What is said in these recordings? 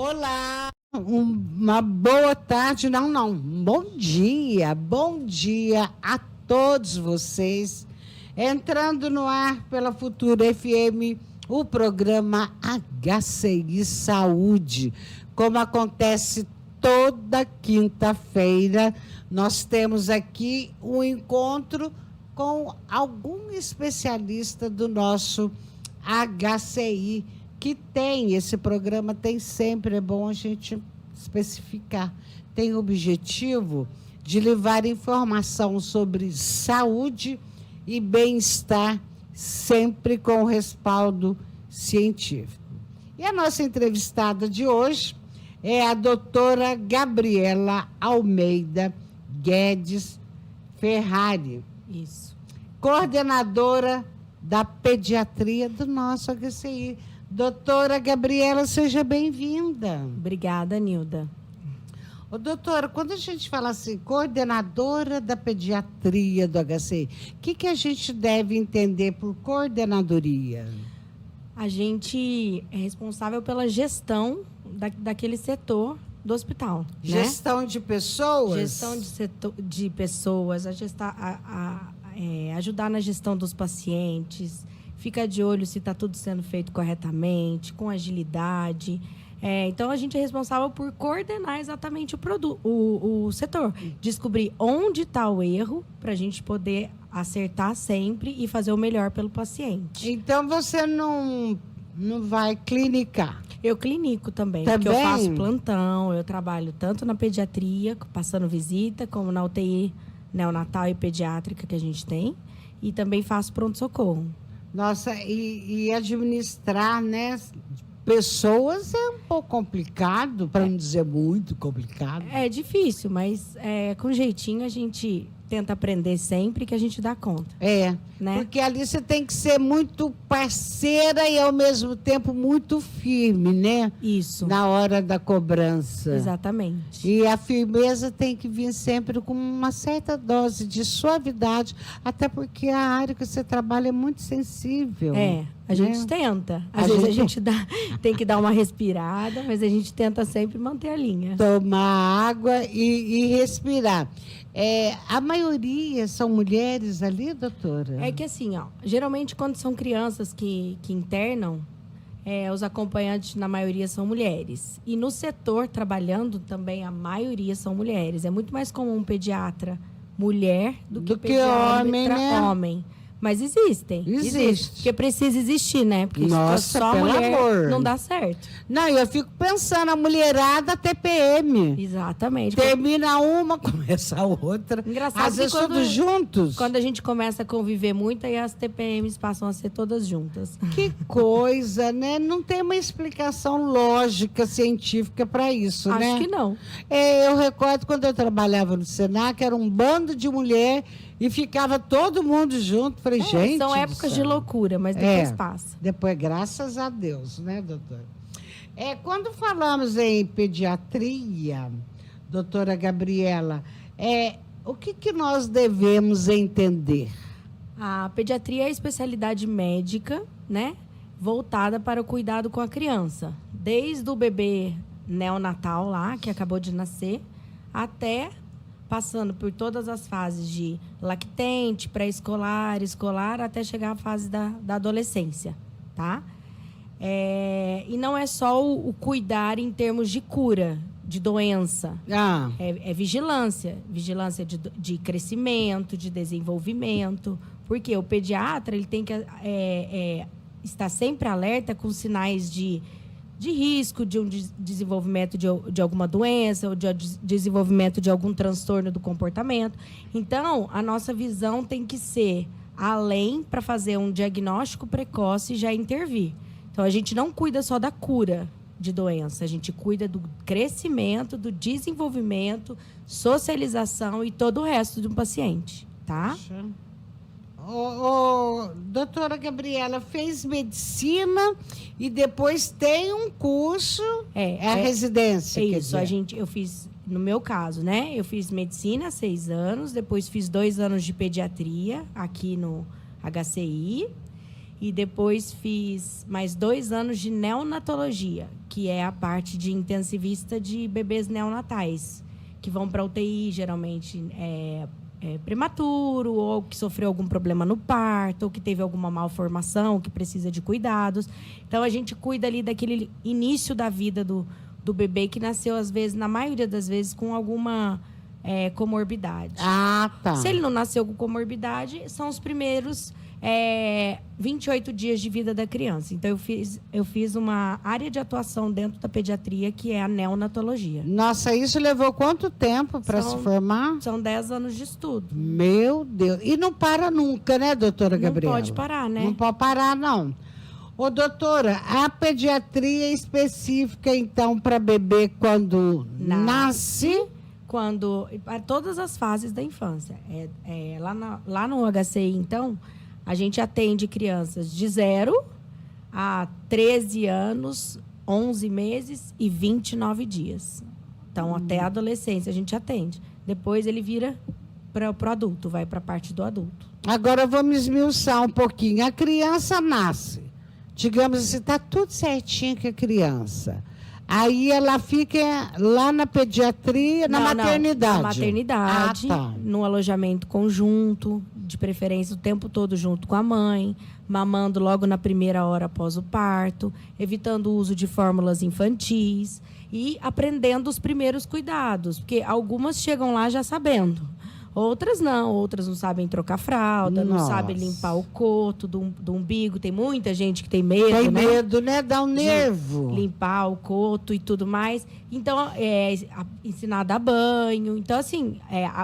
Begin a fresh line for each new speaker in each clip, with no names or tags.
Olá, uma boa tarde, um bom dia a todos vocês. Entrando no ar pela Futura FM, o programa HCI Saúde. Como acontece toda quinta-feira, nós temos aqui um encontro com algum especialista do nosso HCI, que tem, esse programa tem sempre, é bom a gente especificar, tem o objetivo de levar informação sobre saúde e bem-estar, sempre com respaldo científico. E a nossa entrevistada de hoje é a doutora Gabriela Almeida Guedes Ferrari.
Isso.
Coordenadora da pediatria do nosso HCI. Doutora Gabriela, seja bem-vinda.
Obrigada, Nilda.
Ô, doutora, quando a gente fala assim, coordenadora da pediatria do HCI, o que a gente deve entender por coordenadoria?
A gente é responsável pela gestão daquele setor do hospital.
Gestão, né? De pessoas?
Gestão de pessoas, ajudar na gestão dos pacientes, fica de olho se está tudo sendo feito corretamente, com agilidade. Então, a gente é responsável por coordenar exatamente o setor. Descobrir onde está o erro, para a gente poder acertar sempre e fazer o melhor pelo paciente.
Então, você não vai clinicar?
Eu clinico também, porque eu faço plantão, eu trabalho tanto na pediatria, passando visita, como na UTI neonatal e pediátrica que a gente tem, e também faço pronto-socorro.
Nossa, e administrar, né, pessoas é um pouco complicado, para não dizer muito complicado.
É difícil, mas com jeitinho a gente tenta aprender sempre que a gente dá conta.
Né? Porque ali você tem que ser muito parceira e, ao mesmo tempo, muito firme, né?
Isso.
Na hora da cobrança.
Exatamente.
E a firmeza tem que vir sempre com uma certa dose de suavidade, até porque a área que você trabalha é muito sensível.
A gente tenta. Às vezes a gente tem que dar uma respirada, mas a gente tenta sempre manter a linha.
Tomar água e respirar. A maioria são mulheres ali, doutora?
É que assim, geralmente quando são crianças que internam, os acompanhantes, na maioria, são mulheres. E no setor, trabalhando também, a maioria são mulheres. É muito mais comum pediatra mulher do que pediatra
homem, né?
Homem. Mas existem.
Existe.
Porque precisa existir, né? Porque
nossa,
só
pelo
mulher
amor.
Não dá certo.
Não, eu fico pensando, a mulherada TPM.
Exatamente.
Termina uma, começa a outra.
Engraçado.
Às vezes todos juntos.
Quando a gente começa a conviver muito, aí as TPMs passam a ser todas juntas.
Que coisa, né? Não tem uma explicação lógica, científica para isso, né?
Acho que não.
Eu recordo quando eu trabalhava no Senac, era um bando de mulher e ficava todo mundo junto. Falei, gente.
São épocas de loucura, mas depois passa.
Depois, graças a Deus, né, doutora? Quando falamos em pediatria, doutora Gabriela, o que nós devemos entender?
A pediatria é a especialidade médica, né, voltada para o cuidado com a criança. Desde o bebê neonatal lá, que acabou de nascer, até passando por todas as fases de lactente, pré-escolar, escolar, até chegar à fase da adolescência, tá? E não é só o cuidar em termos de cura, de doença. É vigilância. Vigilância de crescimento, de desenvolvimento. Porque o pediatra ele tem que estar sempre alerta com sinais de risco de um desenvolvimento de alguma doença ou de desenvolvimento de algum transtorno do comportamento. Então, a nossa visão tem que ser além para fazer um diagnóstico precoce e já intervir. Então, a gente não cuida só da cura de doença, a gente cuida do crescimento, do desenvolvimento, socialização e todo o resto de um paciente, tá?
Doutora Gabriela, fez medicina e depois tem um curso, a residência.
Isso, eu fiz, no meu caso, né? Eu fiz medicina há 6 anos, depois fiz 2 anos de pediatria aqui no HCI E depois fiz mais 2 anos de neonatologia, que é a parte de intensivista de bebês neonatais, que vão para UTI, geralmente prematuro, ou que sofreu algum problema no parto, ou que teve alguma malformação, que precisa de cuidados. Então, a gente cuida ali daquele início da vida do bebê que nasceu, às vezes, na maioria das vezes, com alguma comorbidade.
Ah, tá.
Se ele não nasceu com comorbidade, são os primeiros 28 dias de vida da criança. Então, eu fiz uma área de atuação dentro da pediatria, que é a neonatologia.
Nossa, isso levou quanto tempo para se formar?
São 10 anos de estudo.
Meu Deus. E não para nunca, né, doutora Gabriela?
Não pode parar, né?
Não pode parar, não. Ô, doutora, a pediatria específica, então, para bebê quando nasce?
Para todas as fases da infância. Lá no HCI, então, a gente atende crianças de 0 a 13 anos, 11 meses e 29 dias. Então, até a adolescência a gente atende. Depois ele vira para o adulto, vai para a parte do adulto.
Agora vamos esmiuçar um pouquinho. A criança nasce, digamos assim, está tudo certinho com a criança. Aí ela fica lá na pediatria, na maternidade.
Na maternidade,
tá.
No alojamento conjunto, de preferência o tempo todo junto com a mãe, mamando logo na primeira hora após o parto, evitando o uso de fórmulas infantis e aprendendo os primeiros cuidados, porque algumas chegam lá já sabendo. Outras não sabem trocar fralda, não sabem limpar o coto do umbigo. Tem muita gente que tem medo,
Tem medo, né? Dá um nervo.
Limpar o coto e tudo mais. Então, ensinar a dar banho. Então, assim,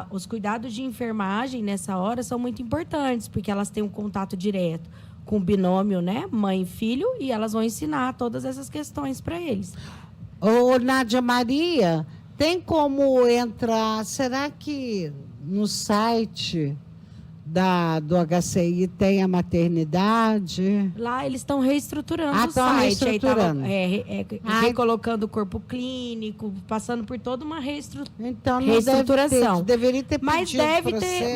os cuidados de enfermagem nessa hora são muito importantes, porque elas têm um contato direto com o binômio, né? Mãe e filho, e elas vão ensinar todas essas questões para eles.
Ô, Nádia Maria, tem como entrar... Será que... no site do HCI tem a maternidade?
Lá eles estão reestruturando o
estão
site.
reestruturando.
Recolocando o corpo clínico, passando por toda uma
então,
reestruturação.
Deveria ter pedido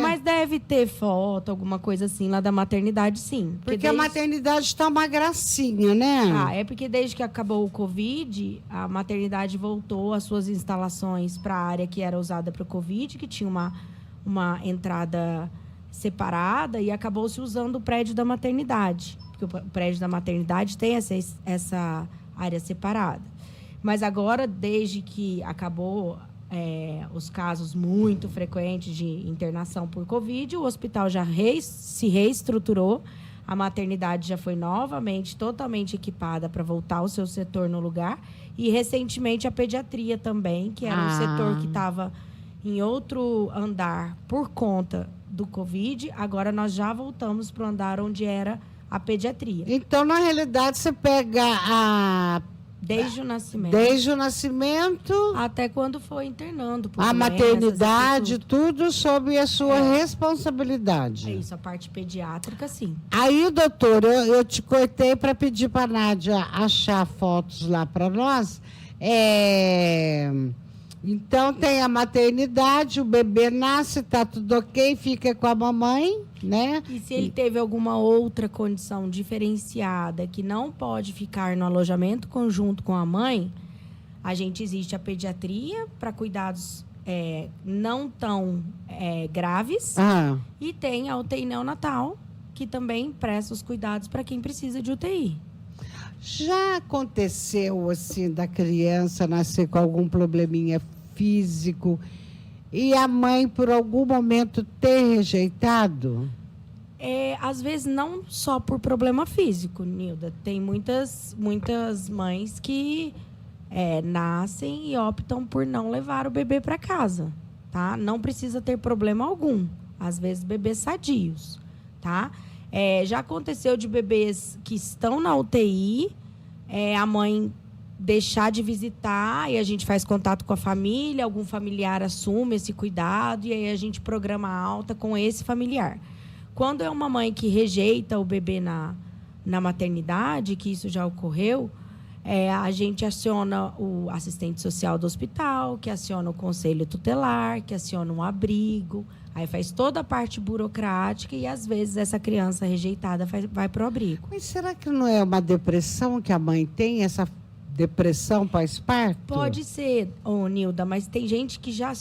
mas deve ter foto, alguma coisa assim, lá da maternidade, sim.
Porque a maternidade está uma gracinha, né?
É porque desde que acabou o Covid, a maternidade voltou às suas instalações para a área que era usada para o Covid, que tinha uma entrada separada, e acabou se usando o prédio da maternidade, porque o prédio da maternidade tem essa área separada. Mas agora, desde que acabou os casos muito frequentes de internação por Covid, o hospital já se reestruturou, a maternidade já foi novamente totalmente equipada para voltar ao seu setor no lugar, e recentemente a pediatria também, que era um setor que estava em outro andar por conta do Covid, agora nós já voltamos para o andar onde era a pediatria.
Então, na realidade, você pega
desde o nascimento.
Desde o nascimento.
Até quando foi internando.
A maternidade, tudo sob a sua responsabilidade.
É isso, a parte pediátrica, sim.
Aí, doutor, eu te cortei para pedir para a Nádia achar fotos lá para nós. Então, tem a maternidade, o bebê nasce, está tudo ok, fica com a mamãe, né?
E se ele teve alguma outra condição diferenciada que não pode ficar no alojamento conjunto com a mãe, existe a pediatria para cuidados não tão graves, e tem a UTI neonatal, que também presta os cuidados para quem precisa de UTI.
Já aconteceu, assim, da criança nascer com algum probleminha físico e a mãe, por algum momento, ter rejeitado?
Às vezes, não só por problema físico, Nilda. Tem muitas mães que nascem e optam por não levar o bebê para casa, tá? Não precisa ter problema algum. Às vezes, bebês sadios, tá? Já aconteceu de bebês que estão na UTI, a mãe deixar de visitar, e a gente faz contato com a família, algum familiar assume esse cuidado, e aí a gente programa a alta com esse familiar. Quando é uma mãe que rejeita o bebê na maternidade, que isso já ocorreu, A gente aciona o assistente social do hospital, que aciona o conselho tutelar, que aciona um abrigo. Aí faz toda a parte burocrática e, às vezes, essa criança rejeitada vai para o abrigo.
Mas será que não é uma depressão que a mãe tem? Essa depressão pós-parto?
Pode ser, Nilda, mas tem gente que já...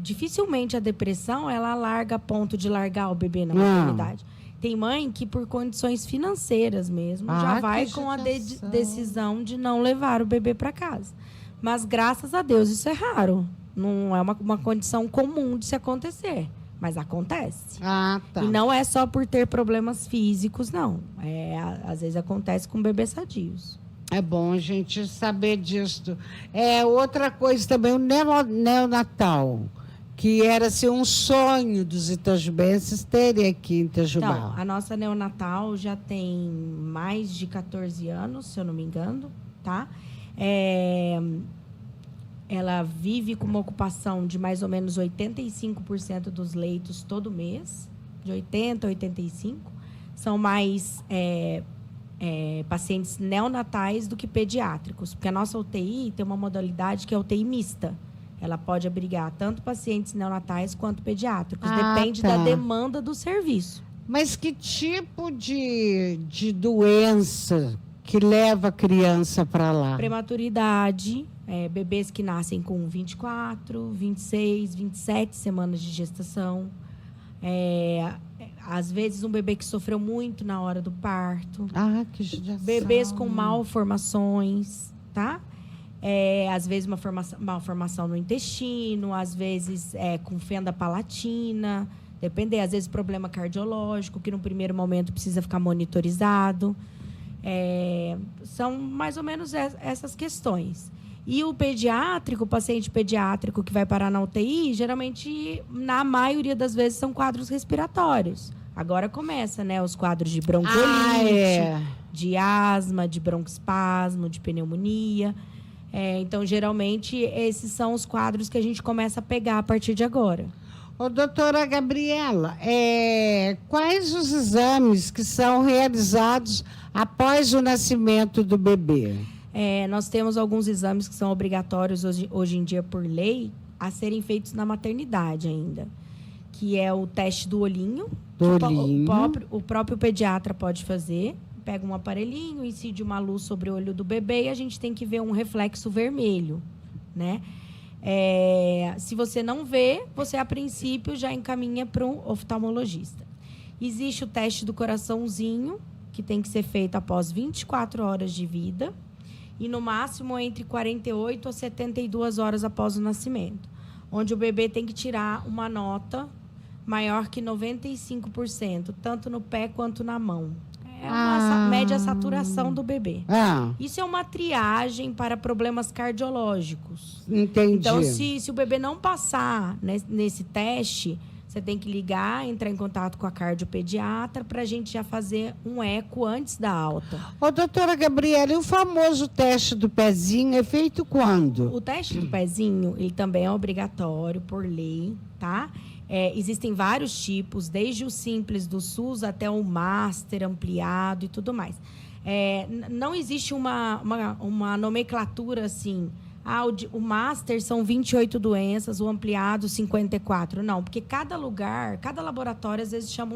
dificilmente a depressão, ela larga a ponto de largar o bebê na maternidade. Tem mãe que, por condições financeiras mesmo, já vai com a decisão de não levar o bebê para casa. Mas, graças a Deus, isso é raro. Não é uma condição comum de se acontecer. Mas acontece.
Ah, tá.
E não é só por ter problemas físicos, não. Às vezes acontece com bebês sadios.
É bom a gente saber disso. Outra coisa também, o neonatal, que era assim, um sonho dos itajubenses terem aqui em Itajubá.
Então, a nossa neonatal já tem mais de 14 anos, se eu não me engano, tá? Ela vive com uma ocupação de mais ou menos 85% dos leitos todo mês, de 80% a 85%. São mais pacientes neonatais do que pediátricos, porque a nossa UTI tem uma modalidade que é a UTI mista. Ela pode abrigar tanto pacientes neonatais quanto pediátricos. Depende da demanda do serviço.
Mas que tipo de doença que leva a criança para lá?
Prematuridade, bebês que nascem com 24, 26, 27 semanas de gestação. Às vezes, um bebê que sofreu muito na hora do parto.
Que judiação.
Bebês com malformações, tá? Às vezes, uma malformação no intestino, às vezes com fenda palatina. Depende, às vezes, problema cardiológico, que no primeiro momento precisa ficar monitorizado. São mais ou menos essas questões. E o paciente pediátrico que vai parar na UTI, geralmente, na maioria das vezes, são quadros respiratórios. Agora começa, né? Os quadros de bronquiolite, de asma, de broncoespasmo, de pneumonia. Então, geralmente, esses são os quadros que a gente começa a pegar a partir de agora.
Doutora Gabriela, quais os exames que são realizados após o nascimento do bebê?
Nós temos alguns exames que são obrigatórios hoje em dia por lei a serem feitos na maternidade ainda, que é o teste do olhinho. O próprio pediatra pode fazer. Pega um aparelhinho, incide uma luz sobre o olho do bebê e a gente tem que ver um reflexo vermelho, né? Se você não vê, você, a princípio, já encaminha para um oftalmologista. Existe o teste do coraçãozinho, que tem que ser feito após 24 horas de vida e, no máximo, entre 48 a 72 horas após o nascimento, onde o bebê tem que tirar uma nota maior que 95%, tanto no pé quanto na mão. Uma média saturação do bebê. Isso é uma triagem para problemas cardiológicos.
Entendi.
Então, se o bebê não passar nesse teste, você tem que ligar, entrar em contato com a cardiopediatra para a gente já fazer um eco antes da alta.
Doutora Gabriela, e o famoso teste do pezinho é feito quando?
O teste do pezinho, ele também é obrigatório por lei, tá? Existem vários tipos, desde o simples do SUS até o master ampliado e tudo mais. Não existe uma nomenclatura assim. O master são 28 doenças, o ampliado 54. Não, porque cada lugar, cada laboratório, às vezes chama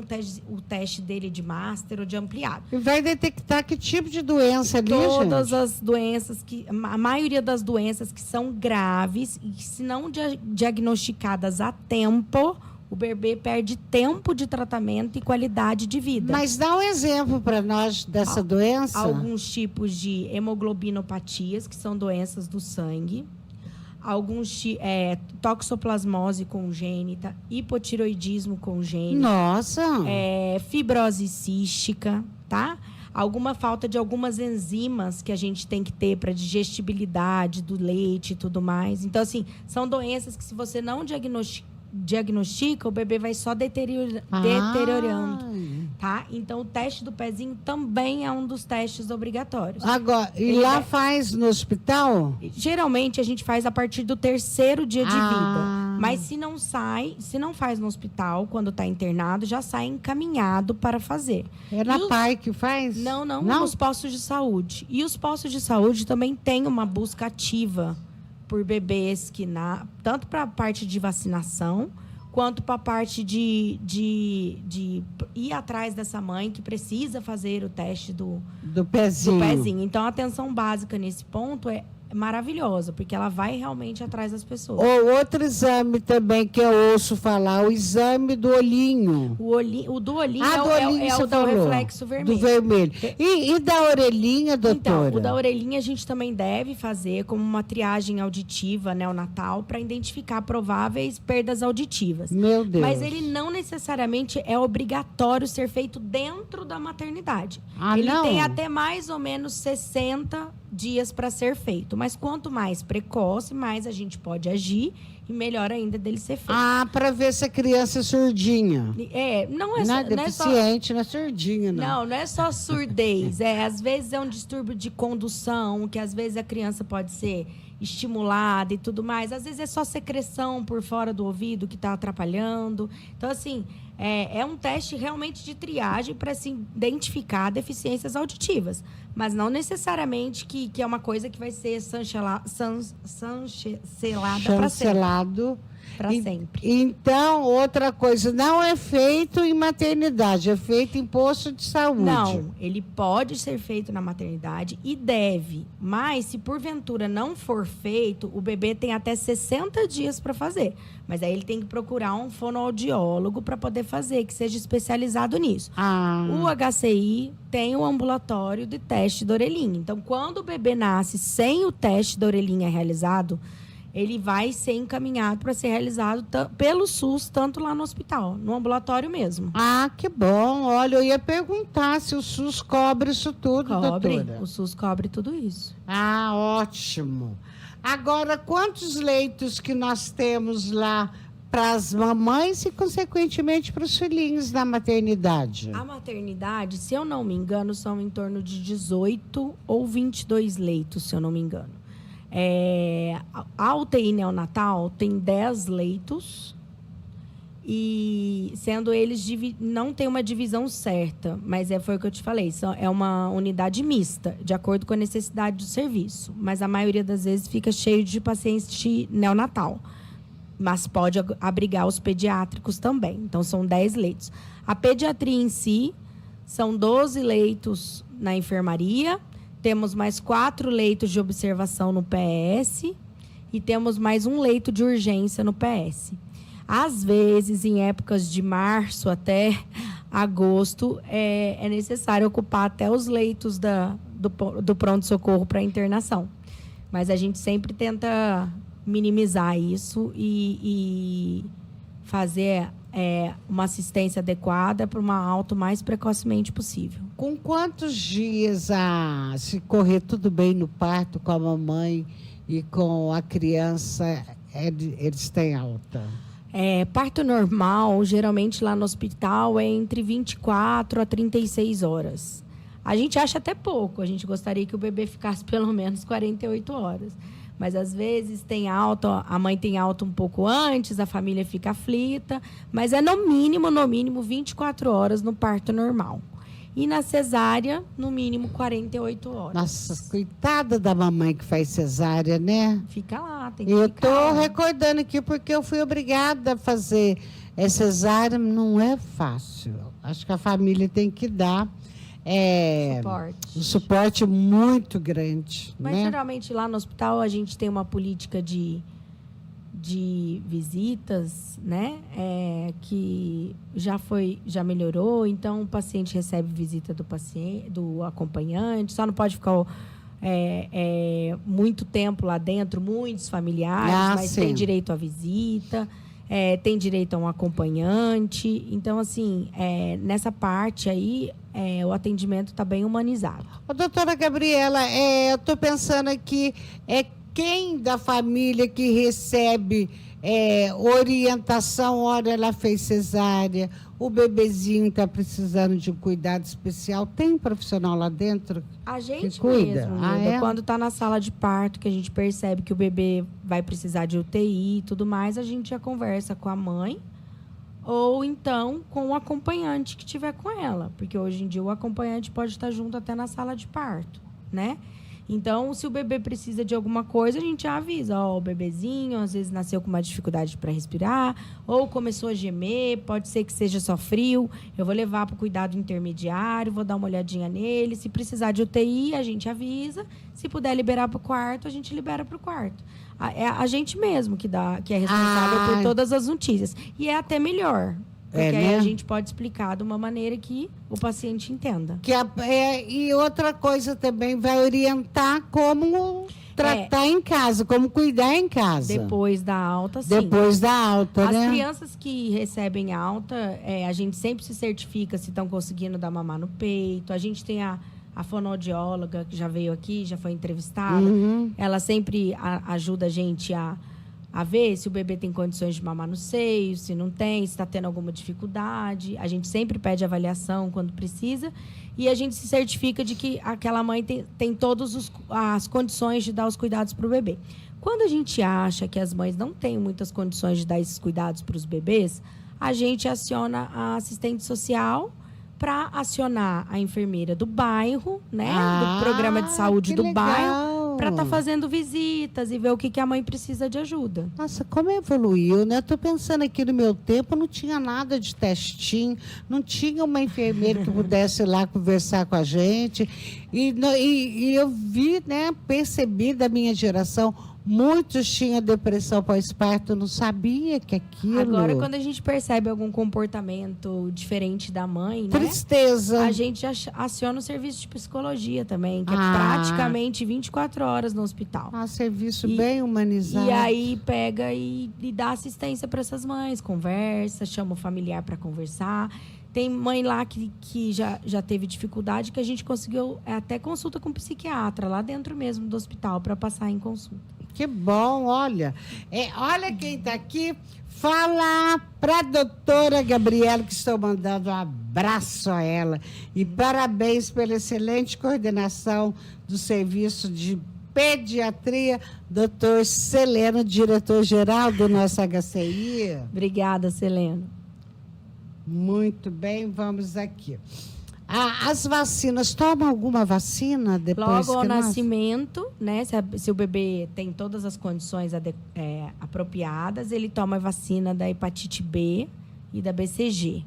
o teste dele de master ou de ampliado.
E vai detectar que tipo de doença ali,
Todas as doenças, a maioria das doenças que são graves e que, se não diagnosticadas a tempo, o bebê perde tempo de tratamento e qualidade de vida.
Mas dá um exemplo para nós dessa doença.
Alguns tipos de hemoglobinopatias, que são doenças do sangue. Alguns toxoplasmose congênita, hipotiroidismo congênito.
Nossa!
Fibrose cística, tá? Alguma falta de algumas enzimas que a gente tem que ter para digestibilidade do leite e tudo mais. Então, assim, são doenças que, se você não diagnostica, o bebê vai só deteriorando, tá? Então, o teste do pezinho também é um dos testes obrigatórios.
Agora, faz no hospital?
Geralmente, a gente faz a partir do 3º dia de vida. Mas se não faz no hospital, quando está internado, já sai encaminhado para fazer.
É na PAI que faz?
Não, nos postos de saúde. E os postos de saúde também têm uma busca ativa por bebês que tanto para a parte de vacinação, quanto para a parte de ir atrás dessa mãe que precisa fazer o teste do pezinho. Então, a atenção básica nesse ponto é maravilhosa, porque ela vai realmente atrás das pessoas.
Outro exame também que eu ouço falar, o exame do olhinho.
O do olhinho é o do reflexo vermelho.
Do vermelho. E da orelhinha, doutora?
Então, o da orelhinha a gente também deve fazer como uma triagem auditiva neonatal para identificar prováveis perdas auditivas.
Meu Deus.
Mas ele não necessariamente é obrigatório ser feito dentro da maternidade. Ele tem até mais ou menos 60 dias para ser feito. Mas quanto mais precoce, mais a gente pode agir e melhor ainda dele ser feito.
Para ver se a criança é surdinha.
Não é
deficiente, não é surdinha, não.
Não é só surdez. Às vezes é um distúrbio de condução, que às vezes a criança pode ser estimulada e tudo mais. Às vezes é só secreção por fora do ouvido que está atrapalhando. Então, assim, é um teste realmente de triagem para se identificar deficiências auditivas. Mas não necessariamente que é uma coisa que vai ser chancelada para sempre. Para sempre.
Então, outra coisa, não é feito em maternidade, é feito em posto de saúde.
Não, ele pode ser feito na maternidade e deve. Mas, se porventura não for feito, o bebê tem até 60 dias para fazer. Mas aí ele tem que procurar um fonoaudiólogo para poder fazer, que seja especializado nisso. O HCI tem o ambulatório de teste da orelhinha. Então, quando o bebê nasce sem o teste da orelhinha realizado, ele vai ser encaminhado para ser realizado pelo SUS, tanto lá no hospital, no ambulatório mesmo.
Que bom. Olha, eu ia perguntar se o SUS cobre isso tudo, doutora.
O SUS cobre tudo isso.
Ótimo. Agora, quantos leitos que nós temos lá para as mamães e, consequentemente, para os filhinhos na maternidade?
A maternidade, se eu não me engano, são em torno de 18 ou 22 leitos, se eu não me engano. A UTI neonatal tem 10 leitos, e sendo eles não tem uma divisão certa, mas foi o que eu te falei, é uma unidade mista, de acordo com a necessidade do serviço, mas a maioria das vezes fica cheio de paciente neonatal, mas pode abrigar os pediátricos também. Então, são 10 leitos. A pediatria em si, são 12 leitos na enfermaria. Temos mais 4 leitos de observação no PS e temos mais um leito de urgência no PS. Às vezes, em épocas de março até agosto, é necessário ocupar até os leitos do pronto-socorro para internação. Mas a gente sempre tenta minimizar isso e fazer uma assistência adequada para uma alta o mais precocemente possível.
Com quantos dias, se correr tudo bem no parto com a mamãe e com a criança, eles têm alta?
Parto normal, geralmente lá no hospital, é entre 24 a 36 horas. A gente acha até pouco, a gente gostaria que o bebê ficasse pelo menos 48 horas. Mas, às vezes, tem alta, a mãe tem alta um pouco antes, a família fica aflita. Mas é no mínimo, 24 horas no parto normal. E na cesárea, no mínimo, 48 horas.
Nossa, coitada da mamãe que faz cesárea, né?
Fica lá, tem que
ficar. Eu
estou
recordando aqui porque eu fui obrigada a fazer cesárea. Não é fácil. Acho que a família tem que dar um suporte muito grande.
Mas,
né?
Geralmente, lá no hospital, a gente tem uma política de visitas, né? Que já melhorou. Então, o paciente recebe visita do acompanhante. Só não pode ficar muito tempo lá dentro, muitos familiares, mas
sim.
Tem direito à visita. Tem direito a um acompanhante. Então, assim, nessa parte aí, o atendimento está bem humanizado.
Doutora Gabriela, eu estou pensando aqui, quem da família que recebe orientação, ora ela fez cesárea, o bebezinho está precisando de um cuidado especial, tem um profissional lá dentro
A gente
que cuida?
mesmo,
Ah,
Nilda,
é?
quando está na sala de parto, que a gente percebe que o bebê vai precisar de UTI e tudo mais, a gente já conversa com a mãe ou então com o acompanhante que tiver com ela. Porque hoje em dia o acompanhante pode estar junto até na sala de parto, né? Então, se o bebê precisa de alguma coisa, a gente já avisa. Ó, o bebezinho, às vezes, nasceu com uma dificuldade para respirar, ou começou a gemer, pode ser que seja só frio. Eu vou levar para o cuidado intermediário, vou dar uma olhadinha nele. Se precisar de UTI, a gente avisa. Se puder liberar para o quarto, a gente libera para o quarto. É a gente mesmo que é responsável por todas as notícias. E é até melhor. Porque aí
né?
a gente pode explicar de uma maneira que o paciente entenda.
E outra coisa também, vai orientar como tratar em casa, como cuidar em casa.
Depois da alta, sim.
Depois da alta,
As
né?
crianças que recebem alta, a gente sempre se certifica se estão conseguindo dar mamar no peito. A gente tem a fonoaudióloga, que já veio aqui, já foi entrevistada.
Uhum.
Ela sempre ajuda a gente a ver se o bebê tem condições de mamar no seio, se não tem, se está tendo alguma dificuldade. A gente sempre pede avaliação quando precisa. E a gente se certifica de que aquela mãe tem todas as condições de dar os cuidados para o bebê. Quando a gente acha que as mães não têm muitas condições de dar esses cuidados para os bebês, a gente aciona a assistente social para acionar a enfermeira do bairro, né? Do programa de saúde do bairro, para estar fazendo visitas e ver o que a mãe precisa de ajuda.
Nossa, como evoluiu, né? Estou pensando aqui no meu tempo, não tinha nada de testinho, não tinha uma enfermeira que pudesse ir lá conversar com a gente. E eu vi, né, percebi da minha geração, muitos tinham depressão pós-parto, não sabia que aquilo...
Agora, quando a gente percebe algum comportamento diferente da mãe, né?
Tristeza.
A gente aciona o serviço de psicologia também, que é praticamente 24 horas no hospital.
Serviço bem humanizado.
E aí pega e dá assistência para essas mães, conversa, chama o familiar para conversar. Tem mãe lá que já teve dificuldade, que a gente conseguiu até consulta com um psiquiatra lá dentro mesmo do hospital para passar em consulta.
Que bom, olha. Olha quem está aqui. Fala para a doutora Gabriela, que estou mandando um abraço a ela. E parabéns pela excelente coordenação do serviço de pediatria, doutor Celeno, diretor-geral do nosso HCI.
Obrigada, Celeno.
Muito bem, vamos aqui. As vacinas, toma alguma vacina depois
Logo ao
que
nascimento, né? Se o bebê tem todas as condições apropriadas, ele toma a vacina da hepatite B e da BCG.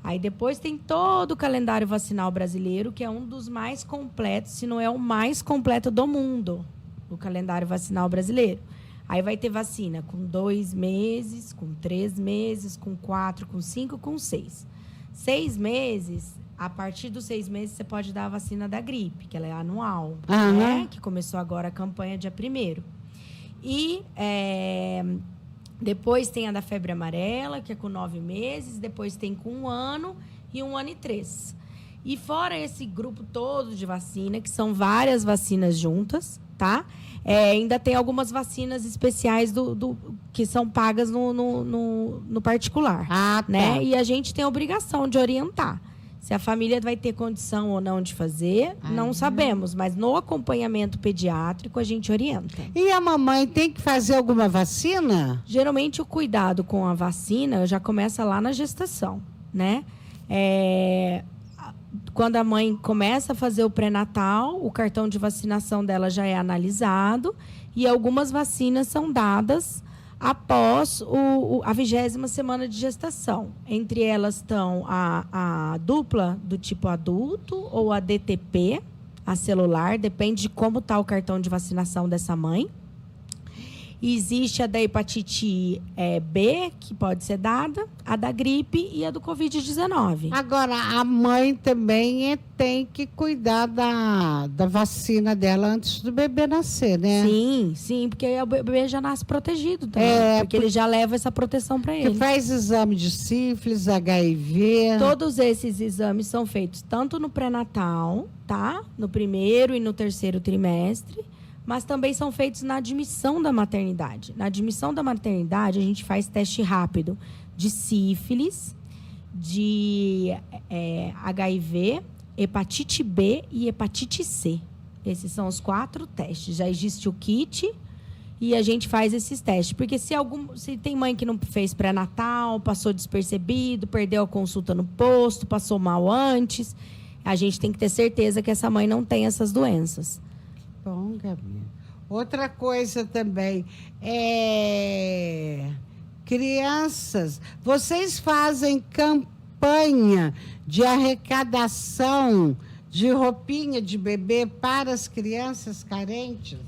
Aí depois tem todo o calendário vacinal brasileiro, que é um dos mais completos, se não é o mais completo do mundo, o calendário vacinal brasileiro. Aí vai ter vacina com 2 meses, com 3 meses, com 4, com 5, com 6. 6 meses... A partir dos 6 meses, você pode dar a vacina da gripe, que ela é anual, né? Que começou agora a campanha dia 1º. E depois tem a da febre amarela, que é com 9 meses. Depois tem com 1 ano e 1 ano e 3. E fora esse grupo todo de vacina, que são várias vacinas juntas, tá? Ainda tem algumas vacinas especiais que são pagas no particular. Né? E a gente tem a obrigação de orientar. Se a família vai ter condição ou não de fazer, não sabemos. Mas no acompanhamento pediátrico, a gente orienta.
E a mamãe tem que fazer alguma vacina?
Geralmente, o cuidado com a vacina já começa lá na gestação, né? Quando a mãe começa a fazer o pré-natal, o cartão de vacinação dela já é analisado. E algumas vacinas são dadas após a 20ª semana de gestação. Entre elas estão a dupla do tipo adulto ou a DTP, a celular, depende de como está o cartão de vacinação dessa mãe. E existe a da hepatite B, que pode ser dada, a da gripe e a do Covid-19.
Agora, a mãe também tem que cuidar da vacina dela antes do bebê nascer, né?
Sim, porque aí o bebê já nasce protegido também. Porque ele já leva essa proteção para ele.
Que faz exame de sífilis, HIV.
Todos esses exames são feitos tanto no pré-natal, tá? No 1º e no 3º trimestre. Mas também são feitos na admissão da maternidade. Na admissão da maternidade, a gente faz teste rápido de sífilis, de HIV, hepatite B e hepatite C. Esses são os 4 testes. Já existe o kit e a gente faz esses testes. Porque se tem mãe que não fez pré-natal, passou despercebido, perdeu a consulta no posto, passou mal antes, a gente tem que ter certeza que essa mãe não tem essas doenças.
Bom, Gabi. Outra coisa também crianças, vocês fazem campanha de arrecadação de roupinha de bebê para as crianças carentes?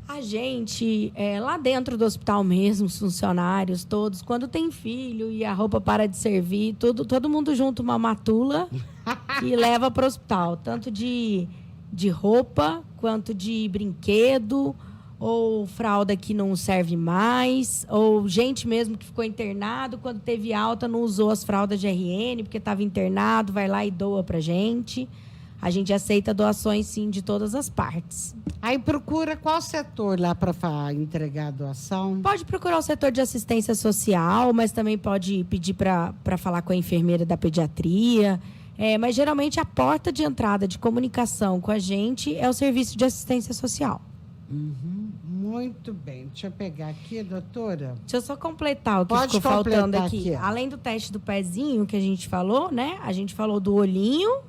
A gente, lá dentro do hospital mesmo, os funcionários todos, quando tem filho e a roupa para de servir, todo mundo junta uma matula e leva para o hospital. Tanto de roupa, quanto de brinquedo, ou fralda que não serve mais, ou gente mesmo que ficou internado, quando teve alta não usou as fraldas de RN, porque estava internado, vai lá e doa para gente. A gente aceita doações, sim, de todas as partes.
Aí procura qual setor lá para entregar a doação?
Pode procurar o setor de assistência social, mas também pode pedir para falar com a enfermeira da pediatria. Mas, geralmente, a porta de entrada de comunicação com a gente é o serviço de assistência social.
Uhum. Muito bem. Deixa eu pegar aqui, doutora.
Deixa eu só completar o que
Pode
ficou faltando
aqui.
Além do teste do pezinho que a gente falou, né? A gente falou do olhinho,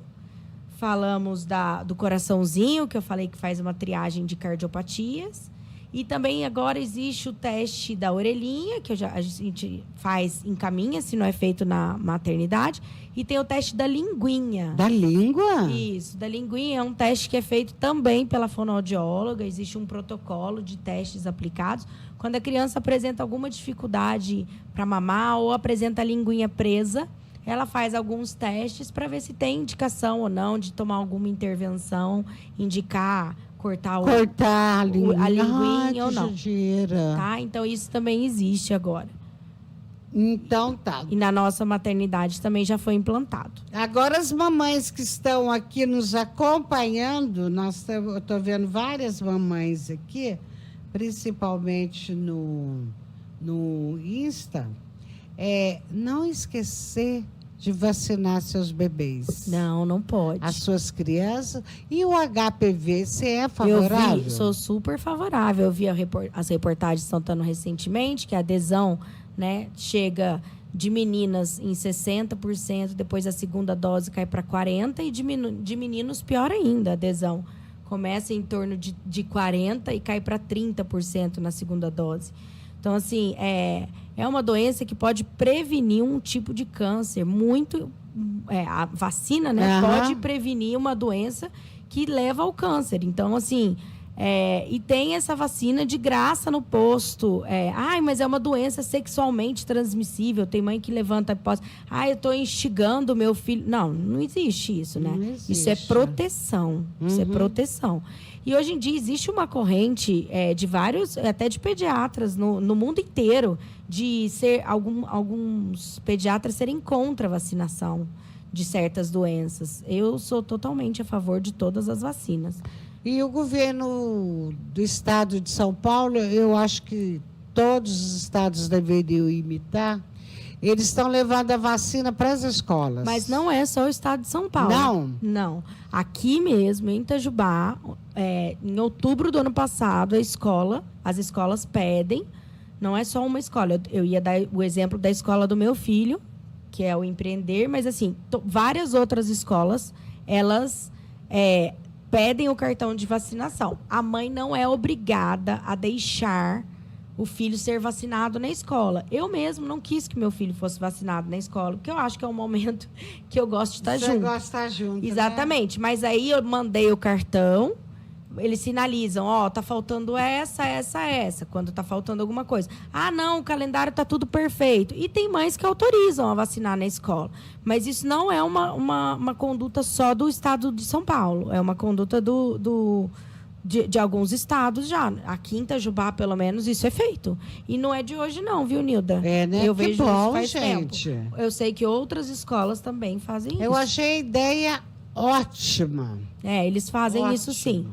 falamos do coraçãozinho, que eu falei que faz uma triagem de cardiopatias. E também agora existe o teste da orelhinha, que a gente encaminha, se não é feito na maternidade. E tem o teste da linguinha.
Da língua?
Isso, da linguinha é um teste que é feito também pela fonoaudióloga. Existe um protocolo de testes aplicados. Quando a criança apresenta alguma dificuldade para mamar ou apresenta a linguinha presa, ela faz alguns testes para ver se tem indicação ou não de tomar alguma intervenção, indicar cortar
a
linguinha ou não.
Judiaira.
Tá? Então, isso também existe agora.
Então, tá.
E na nossa maternidade também já foi implantado.
Agora, as mamães que estão aqui nos acompanhando, eu estou vendo várias mamães aqui, principalmente no Insta, não esquecer de vacinar seus bebês.
Não pode.
As suas crianças. E o HPV, você é favorável?
Sou super favorável. Eu vi as reportagens que estão dando recentemente, que a adesão, né, chega de meninas em 60%, depois a segunda dose cai para 40%, e de meninos, pior ainda, a adesão. Começa em torno de 40% e cai para 30% na segunda dose. Então, assim, é uma doença que pode prevenir um tipo de câncer. A vacina, né, pode prevenir uma doença que leva ao câncer. Então, assim, e tem essa vacina de graça no posto. Mas é uma doença sexualmente transmissível. Tem mãe que levanta a hipótese. Eu estou instigando o meu filho. Não existe isso, né?
Existe.
Isso é proteção. Isso é proteção. E hoje em dia existe uma corrente de vários, até de pediatras no mundo inteiro, de ser alguns pediatras serem contra a vacinação de certas doenças. Eu sou totalmente a favor de todas as vacinas.
E o governo do estado de São Paulo, eu acho que todos os estados deveriam imitar. Eles estão levando a vacina para as escolas.
Mas não é só o estado de São Paulo.
Não?
Não. Aqui mesmo, em Itajubá, em outubro do ano passado, as escolas pedem, não é só uma escola. Eu ia dar o exemplo da escola do meu filho, que é o Empreender, mas assim, várias outras escolas, elas pedem o cartão de vacinação. A mãe não é obrigada a deixar o filho ser vacinado na escola. Eu mesmo não quis que meu filho fosse vacinado na escola, porque eu acho que é um momento que eu gosto de estar junto.
Você gosta de estar junto,
exatamente. Né? Mas aí eu mandei o cartão, eles sinalizam, tá faltando essa, quando tá faltando alguma coisa. Não, o calendário tá tudo perfeito. E tem mães que autorizam a vacinar na escola. Mas isso não é uma conduta só do estado de São Paulo. É uma conduta de alguns estados já. Aqui em Itajubá, pelo menos, isso é feito. E não é de hoje não, viu, Nilda?
Né?
Eu vejo
bom,
isso faz
gente.
tempo. Eu sei que outras escolas também fazem isso.
Eu achei a ideia ótima.
Eles fazem isso sim.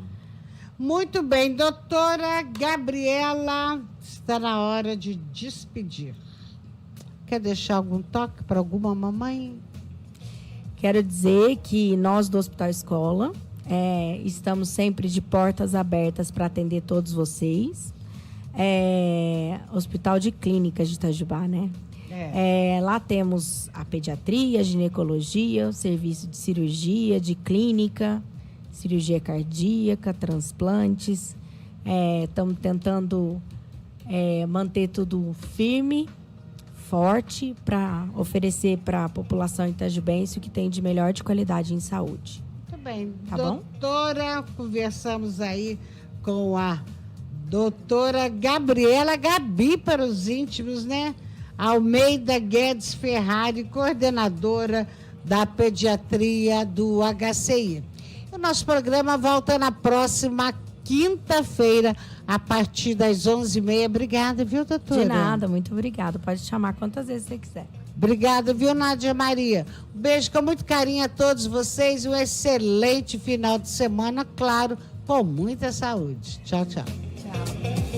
Muito bem, doutora Gabriela, está na hora de despedir. quer deixar algum toque para alguma mamãe?
Quero dizer que nós do Hospital Escola estamos sempre de portas abertas para atender todos vocês. Hospital de Clínicas de Itajubá, né? Lá temos a pediatria, a ginecologia, o serviço de cirurgia, de clínica, cirurgia cardíaca, transplantes. Estamos tentando manter tudo firme, forte, para oferecer para a população itajubense o que tem de melhor de qualidade em saúde.
Muito bem.
Tá bom?
Doutora, conversamos aí com a doutora Gabriela, Gabi para os íntimos, né? Almeida Guedes Ferrari, coordenadora da pediatria do HCI. O nosso programa volta na próxima quinta-feira, a partir das 11h30. Obrigada, viu, doutora?
De nada, muito obrigada. Pode chamar quantas vezes você quiser.
Obrigada, viu, Nádia Maria? Um beijo com muito carinho a todos vocês. Um excelente final de semana, claro, com muita saúde. Tchau, tchau.
Tchau.